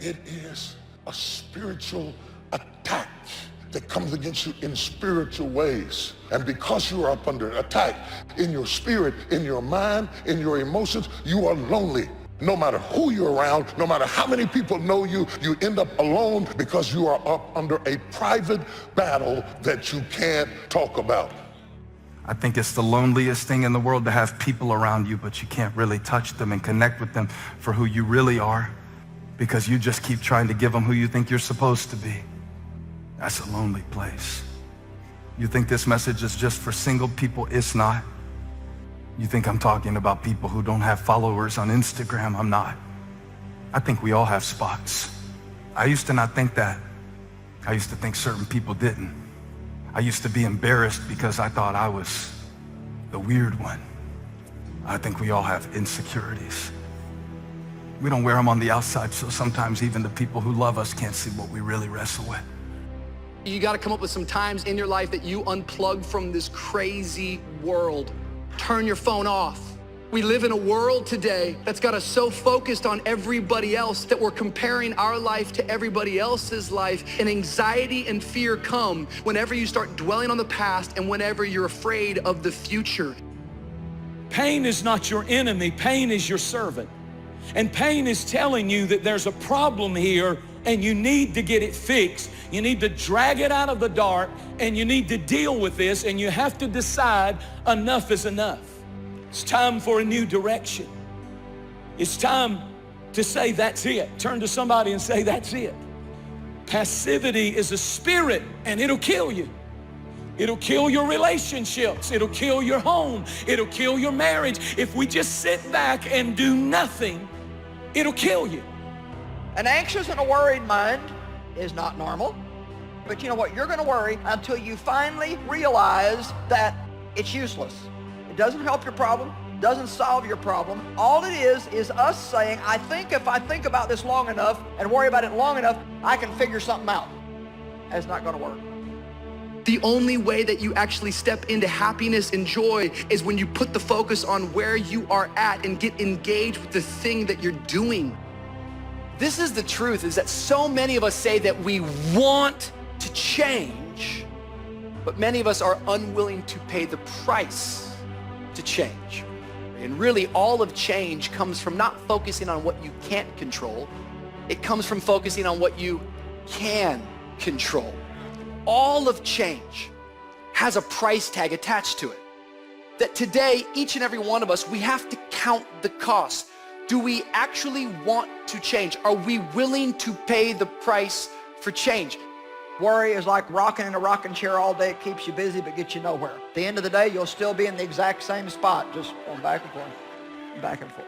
It is a spiritual attack that comes against you in spiritual ways. And because you are up under attack in your spirit, in your mind, in your emotions, you are lonely. No matter who you're around, no matter how many people know you, you end up alone because you are up under a private battle that you can't talk about. I think it's the loneliest thing in the world to have people around you, but you can't really touch them and connect with them for who you really are because you just keep trying to give them who you think you're supposed to be. That's a lonely place. You think this message is just for single people? It's not. You think I'm talking about people who don't have followers on Instagram? I'm not. I think we all have spots. I used to not think that. I used to think certain people didn't. I used to be embarrassed because I thought I was the weird one. I think we all have insecurities. We don't wear them on the outside, so sometimes even the people who love us can't see what we really wrestle with. You got to come up with some times in your life that you unplug from this crazy world. Turn your phone off. We live in a world today that's got us so focused on everybody else that we're comparing our life to everybody else's life, and anxiety and fear come whenever you start dwelling on the past and whenever you're afraid of the future. Pain is not your enemy, pain is your servant. And pain is telling you that there's a problem here and you need to get it fixed. You need to drag it out of the dark and you need to deal with this, and you have to decide enough is enough. It's time for a new direction. It's time to say that's it. Turn to somebody and say that's it. Passivity is a spirit and it'll kill you. It'll kill your relationships. It'll kill your home. It'll kill your marriage. If we just sit back and do nothing, it'll kill you. An anxious and a worried mind is not normal. But you know what? You're going to worry until you finally realize that it's useless. It doesn't help your problem, doesn't solve your problem. All it is us saying, I think if I think about this long enough and worry about it long enough, I can figure something out. And it's not going to work. The only way that you actually step into happiness and joy is when you put the focus on where you are at and get engaged with the thing that you're doing. This is the truth, is that so many of us say that we want to change, but many of us are unwilling to pay the price to change. And really all of change comes from not focusing on what you can't control. It comes from focusing on what you can control. All of change has a price tag attached to it. That today, each and every one of us, we have to count the cost. Do we actually want to change? Are we willing to pay the price for change? Worry is like rocking in a rocking chair all day. It keeps you busy but gets you nowhere. At the end of the day, you'll still be in the exact same spot, just going back and forth, back and forth.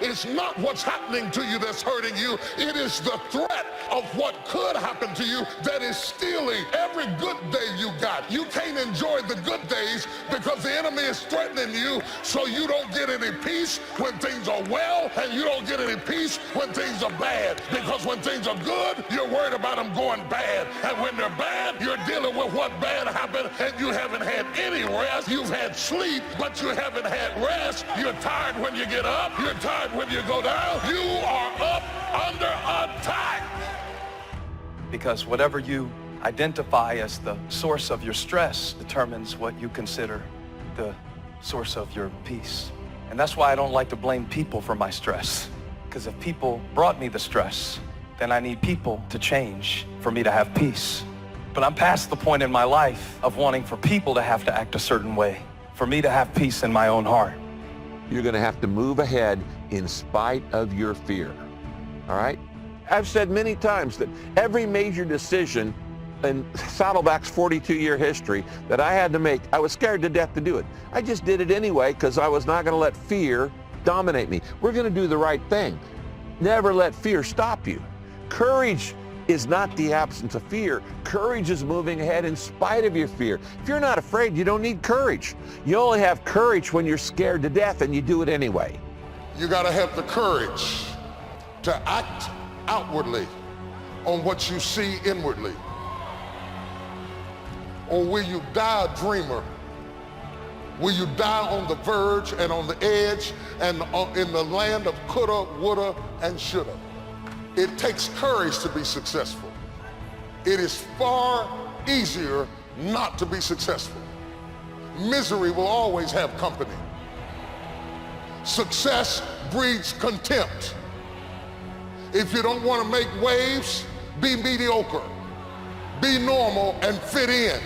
It's not what's happening to you that's hurting you. It is the threat of what could happen to you that is stealing every good day you got. You can't enjoy the good days because the enemy is threatening you, so you don't get any peace when things are well, and you don't get any peace when things are bad. Because when things are good, you're worried about them going bad. And when they're bad, you're dealing with what bad happened, and you haven't had any rest. You've had sleep, but you haven't had rest. You're tired when you get up. You're tired when you go down. You are up under attack. Because whatever you identify as the source of your stress determines what you consider the source of your peace. And that's why I don't like to blame people for my stress. Because if people brought me the stress, then I need people to change for me to have peace. But I'm past the point in my life of wanting for people to have to act a certain way, for me to have peace in my own heart. You're going to have to move ahead in spite of your fear, all right? I've said many times that every major decision in Saddleback's 42-year history that I had to make, I was scared to death to do it. I just did it anyway because I was not going to let fear dominate me. We're going to do the right thing. Never let fear stop you. Courage is not the absence of fear. Courage is moving ahead in spite of your fear. If you're not afraid, you don't need courage. You only have courage when you're scared to death, and you do it anyway. You got to have the courage to act outwardly on what you see inwardly. Or will you die a dreamer? Will you die on the verge and on the edge and in the land of coulda, woulda, and shoulda? It takes courage to be successful. It is far easier not to be successful. Misery will always have company. Success breeds contempt. If you don't want to make waves, be mediocre. Be normal and fit in.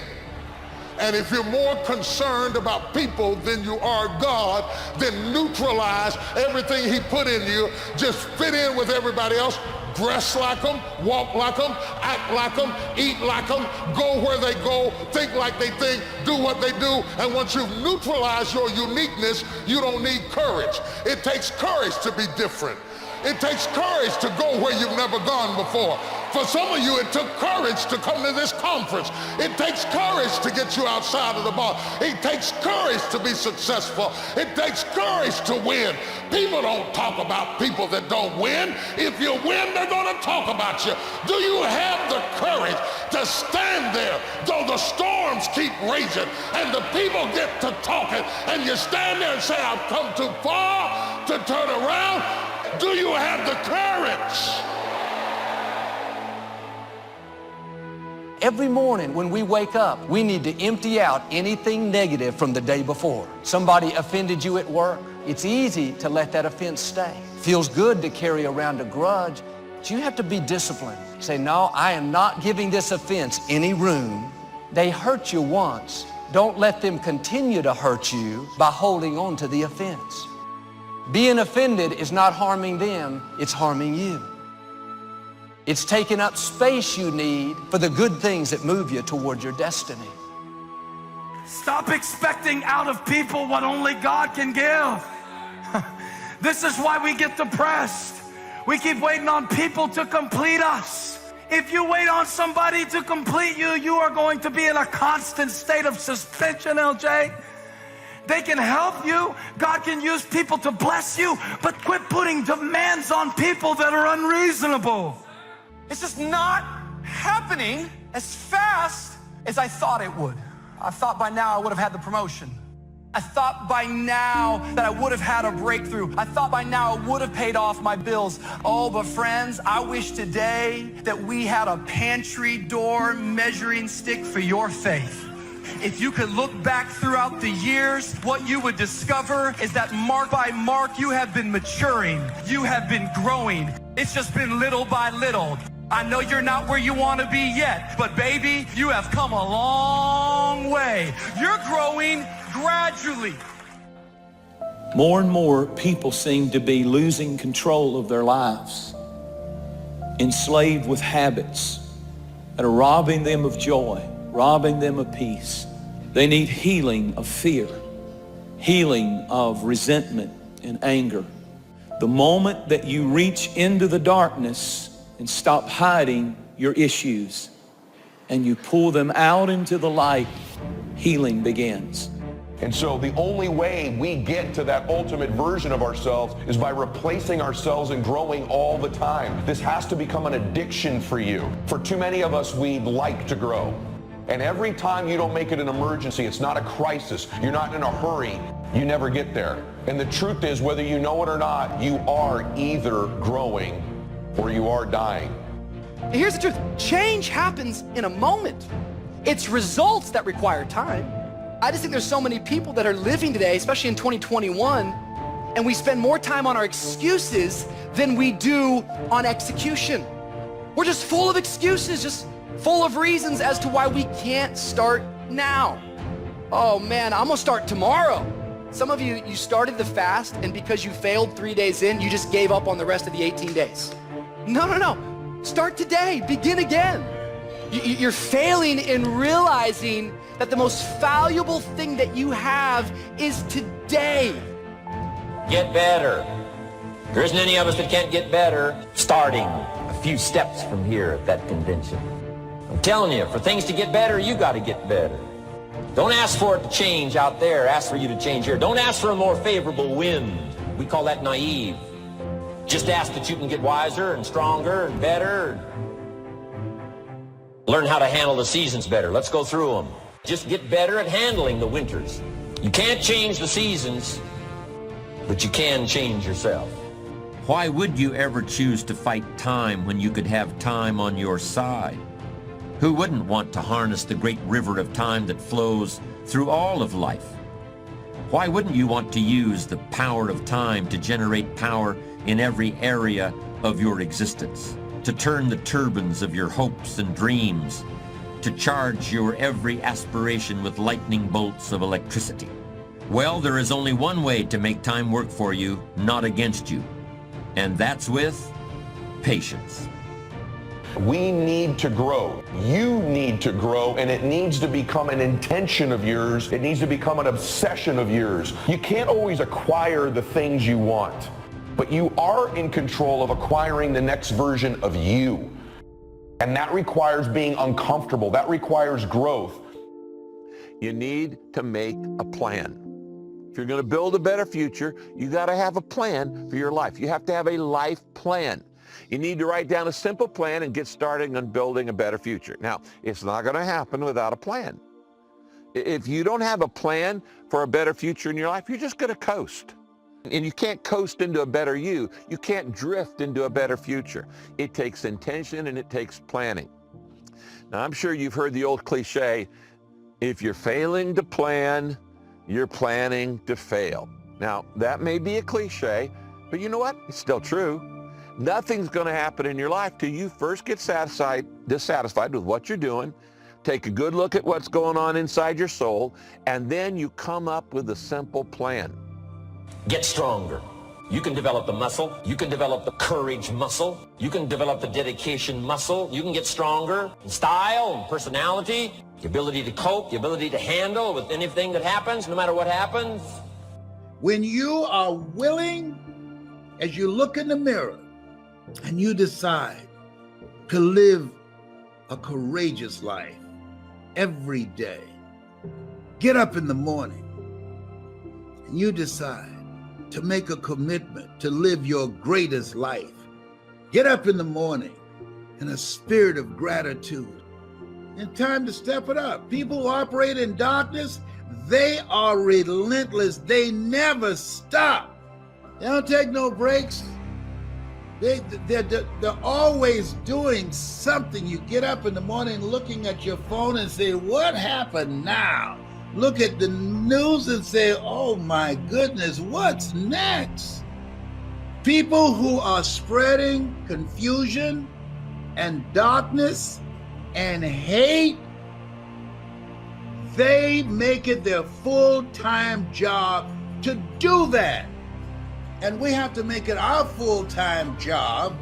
And if you're more concerned about people than you are God, then neutralize everything he put in you. Just fit in with everybody else. Dress like them, walk like them, act like them, eat like them, go where they go, think like they think, do what they do. And once you've neutralized your uniqueness, you don't need courage. It takes courage to be different. It takes courage to go where you've never gone before. For some of you, it took courage to come to this conference. It takes courage to get you outside of the bar. It takes courage to be successful. It takes courage to win. People don't talk about people that don't win. If you win, they're going to talk about you. Do you have the courage to stand there though the storms keep raging and the people get to talking and you stand there and say, I've come too far to turn around? Do you have the courage? Every morning when we wake up, we need to empty out anything negative from the day before. Somebody offended you at work. It's easy to let that offense stay. Feels good to carry around a grudge, but you have to be disciplined. Say, no, I am not giving this offense any room. They hurt you once. Don't let them continue to hurt you by holding on to the offense. Being offended is not harming them, it's harming you. It's taking up space you need for the good things that move you toward your destiny. Stop expecting out of people what only God can give. This is why we get depressed. We keep waiting on people to complete us. If you wait on somebody to complete you, you are going to be in a constant state of suspension, LJ. They can help you. God can use people to bless you, but quit putting demands on people that are unreasonable. It's just not happening as fast as I thought it would. I thought by now I would have had the promotion. I thought by now that I would have had a breakthrough. I thought by now I would have paid off my bills. Oh, but friends, I wish today that we had a pantry door measuring stick for your faith. If you could look back throughout the years, what you would discover is that mark by mark, you have been maturing. You have been growing. It's just been little by little. I know you're not where you want to be yet, but baby, you have come a long way. You're growing gradually. More and more people seem to be losing control of their lives, enslaved with habits that are robbing them of joy, robbing them of peace. They need healing of fear, healing of resentment and anger. The moment that you reach into the darkness and stop hiding your issues and you pull them out into the light, healing begins. And so the only way we get to that ultimate version of ourselves is by replacing ourselves and growing all the time. This has to become an addiction for you. For too many of us, we like to grow. And every time you don't make it an emergency, it's not a crisis, you're not in a hurry, you never get there. And the truth is, whether you know it or not, you are either growing or you are dying. And here's the truth. Change happens in a moment. It's results that require time. I just think there's so many people that are living today, especially in 2021, and we spend more time on our excuses than we do on execution. We're just full of excuses, just full of reasons as to why we can't start now. Oh man, I'm gonna start tomorrow. Some of you started the fast, and because you failed 3 days in, you just gave up on the rest of the 18 days. No. Start today, begin again. You're failing in realizing that the most valuable thing that you have is today. Get better. There isn't any of us that can't get better. Starting a few steps from here at that convention. I'm telling you, for things to get better, you got to get better. Don't ask for it to change out there. Ask for you to change here. Don't ask for a more favorable wind. We call that naive. Just ask that you can get wiser and stronger and better. Learn how to handle the seasons better. Let's go through them. Just get better at handling the winters. You can't change the seasons, but you can change yourself. Why would you ever choose to fight time when you could have time on your side? Who wouldn't want to harness the great river of time that flows through all of life? Why wouldn't you want to use the power of time to generate power in every area of your existence, to turn the turbines of your hopes and dreams, to charge your every aspiration with lightning bolts of electricity? Well, there is only one way to make time work for you, not against you, and that's with patience. We need to grow. You need to grow, and it needs to become an intention of yours. It needs to become an obsession of yours. You can't always acquire the things you want, but you are in control of acquiring the next version of you. And that requires being uncomfortable. That requires growth. You need to make a plan. If you're going to build a better future, you got to have a plan for your life. You have to have a life plan. You need to write down a simple plan and get started on building a better future. Now, it's not going to happen without a plan. If you don't have a plan for a better future in your life, you're just going to coast. And you can't coast into a better you. You can't drift into a better future. It takes intention and it takes planning. Now, I'm sure you've heard the old cliche, if you're failing to plan, you're planning to fail. Now, that may be a cliche, but you know what? It's still true. Nothing's going to happen in your life till you first get dissatisfied with what you're doing, take a good look at what's going on inside your soul, and then you come up with a simple plan. Get stronger. You can develop the muscle. You can develop the courage muscle. You can develop the dedication muscle. You can get stronger in style and personality, the ability to cope, the ability to handle with anything that happens, no matter what happens. When you are willing, as you look in the mirror, and you decide to live a courageous life every day, get up in the morning and you decide to make a commitment to live your greatest life. Get up in the morning in a spirit of gratitude. It's time to step it up. People who operate in darkness, they are relentless. They never stop. They don't take no breaks. They're always doing something. You get up in the morning looking at your phone and say, what happened now? Look at the news and say, oh my goodness, what's next? People who are spreading confusion and darkness and hate, they make it their full-time job to do that. And we have to make it our full-time job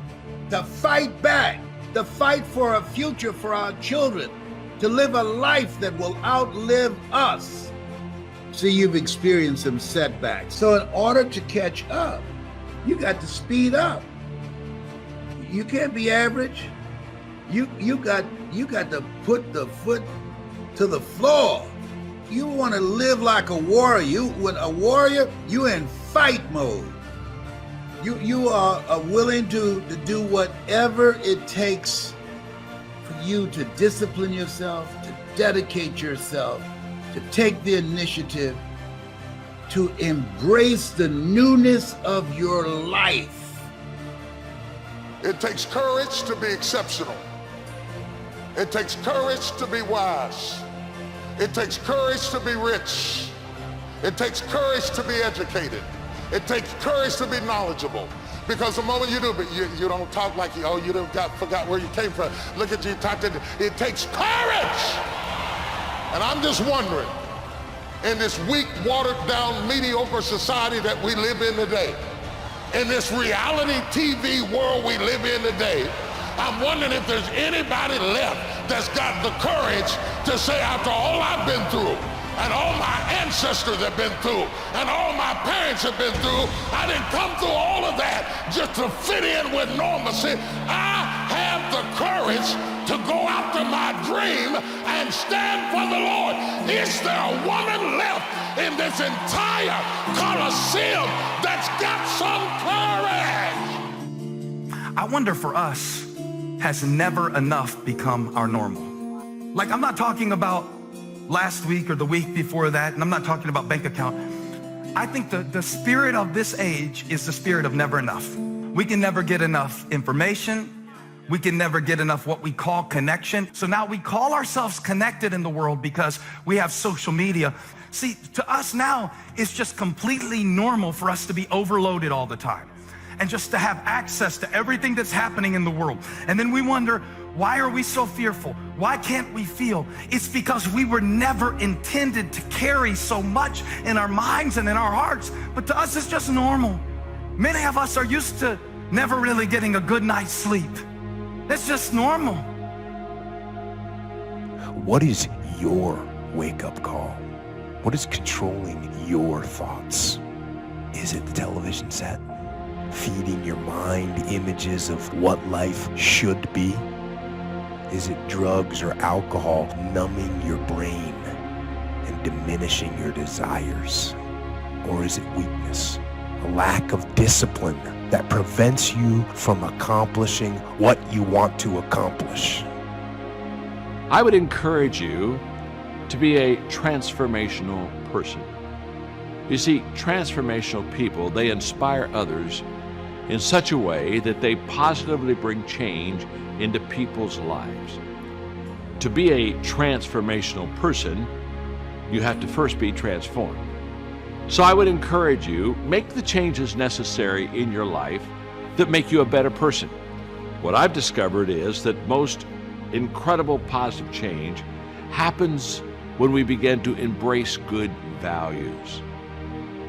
to fight back, to fight for a future for our children, to live a life that will outlive us. See, you've experienced some setbacks. So in order to catch up, you got to speed up. You can't be average. You got to put the foot to the floor. You want to live like a warrior. When a warrior, you in fight mode. You are willing to do whatever it takes for you to discipline yourself, to dedicate yourself, to take the initiative, to embrace the newness of your life. It takes courage to be exceptional. It takes courage to be wise. It takes courage to be rich. It takes courage to be educated. It takes courage to be knowledgeable. Because the moment you do, but you don't talk like, oh, you forgot where you came from. Look at you, it takes courage. And I'm just wondering, in this weak, watered down, mediocre society that we live in today, in this reality TV world we live in today, I'm wondering if there's anybody left that's got the courage to say, after all I've been through, and all my ancestors have been through, and all my parents have been through, I didn't come through all of that just to fit in with normalcy. I have the courage to go after my dream and stand for the Lord. Is there a woman left in this entire Colosseum that's got some courage? I wonder for us, has never enough become our normal? Like, I'm not talking about last week or the week before that, and I'm not talking about bank account. I think the spirit of this age is the spirit of never enough. We can never get enough information. We can never get enough what we call connection. So now we call ourselves connected in the world because we have social media. See, to us now, it's just completely normal for us to be overloaded all the time and just to have access to everything that's happening in the world. And then we wonder, why are we so fearful? Why can't we feel? It's because we were never intended to carry so much in our minds and in our hearts. But to us, it's just normal. Many of us are used to never really getting a good night's sleep. It's just normal. What is your wake-up call? What is controlling your thoughts? Is it the television set? Feeding your mind images of what life should be? Is it drugs or alcohol numbing your brain and diminishing your desires? Or is it weakness, a lack of discipline that prevents you from accomplishing what you want to accomplish? I would encourage you to be a transformational person. You see, transformational people, they inspire others in such a way that they positively bring change into people's lives. To be a transformational person, you have to first be transformed. So I would encourage you, make the changes necessary in your life that make you a better person. What I've discovered is that most incredible positive change happens when we begin to embrace good values.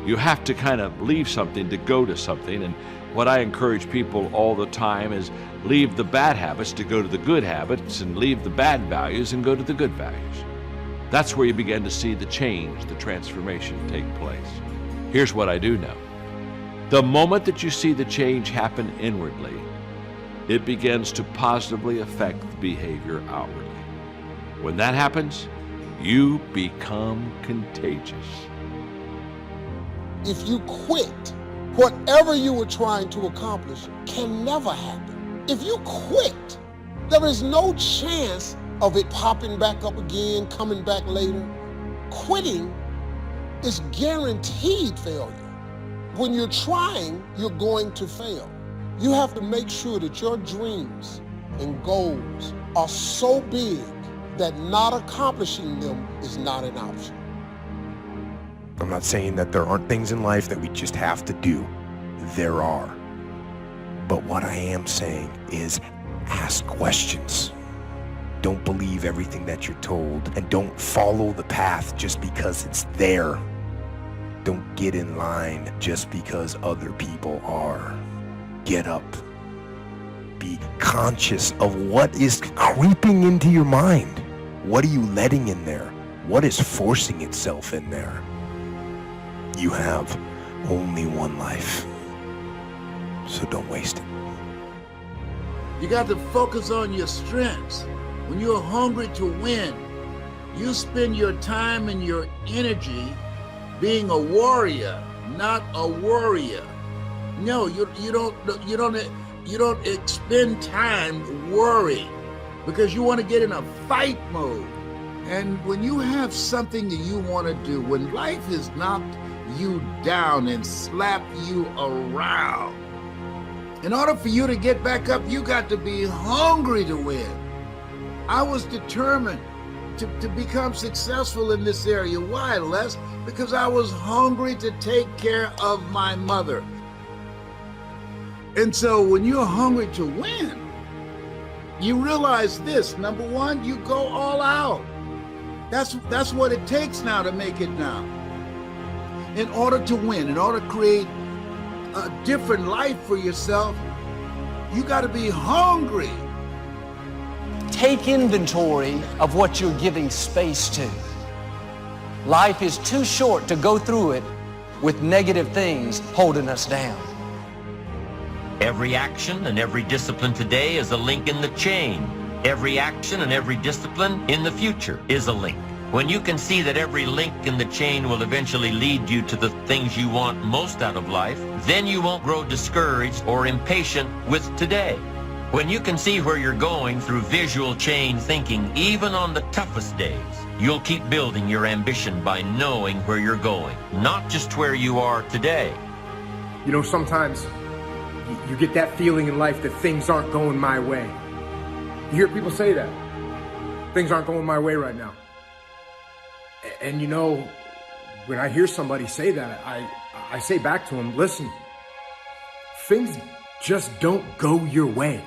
You have to kind of leave something to go to something, and what I encourage people all the time is leave the bad habits to go to the good habits, and leave the bad values and go to the good values. That's where you begin to see the change, the transformation take place. Here's what I do know. The moment that you see the change happen inwardly, it begins to positively affect the behavior outwardly. When that happens, you become contagious. If you quit, whatever you were trying to accomplish can never happen. If you quit, there is no chance of it popping back up again, coming back later. Quitting is guaranteed failure. When you're trying, you're going to fail. You have to make sure that your dreams and goals are so big that not accomplishing them is not an option. I'm not saying that there aren't things in life that we just have to do. There are. But what I am saying is ask questions. Don't believe everything that you're told, and don't follow the path just because it's there. Don't get in line just because other people are. Get up. Be conscious of what is creeping into your mind. What are you letting in there? What is forcing itself in there? You have only one life, so don't waste it. You got to focus on your strengths. When you're hungry to win, you spend your time and your energy being a warrior, not a worrier. No, you don't expend time worrying because you want to get in a fight mode. And when you have something that you want to do, when life has knocked you down and slapped you around, in order for you to get back up, you got to be hungry to win. I was determined to become successful in this area. Why, Les? Because I was hungry to take care of my mother. And so when you're hungry to win, you realize this. Number one, you go all out. That's what it takes now to make it now. In order to win, in order to create a different life for yourself, you got to be hungry. Take inventory of what you're giving space to. Life is too short to go through it with negative things holding us down. Every action and every discipline today is a link in the chain. Every action and every discipline in the future is a link. When you can see that every link in the chain will eventually lead you to the things you want most out of life, then you won't grow discouraged or impatient with today. When you can see where you're going through visual chain thinking, even on the toughest days, you'll keep building your ambition by knowing where you're going, not just where you are today. You know, sometimes You get that feeling in life that things aren't going my way. You hear people say that. Things aren't going my way right now. And you know, when I hear somebody say that, I say back to them, listen, things just don't go your way.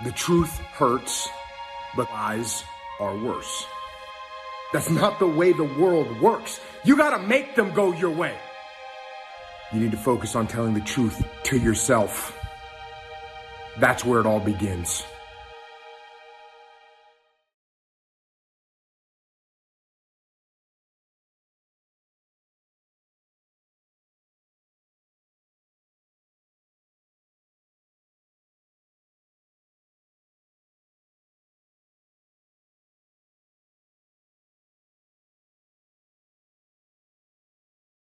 The truth hurts, but lies are worse. That's not the way the world works. You gotta make them go your way. You need to focus on telling the truth to yourself. That's where it all begins.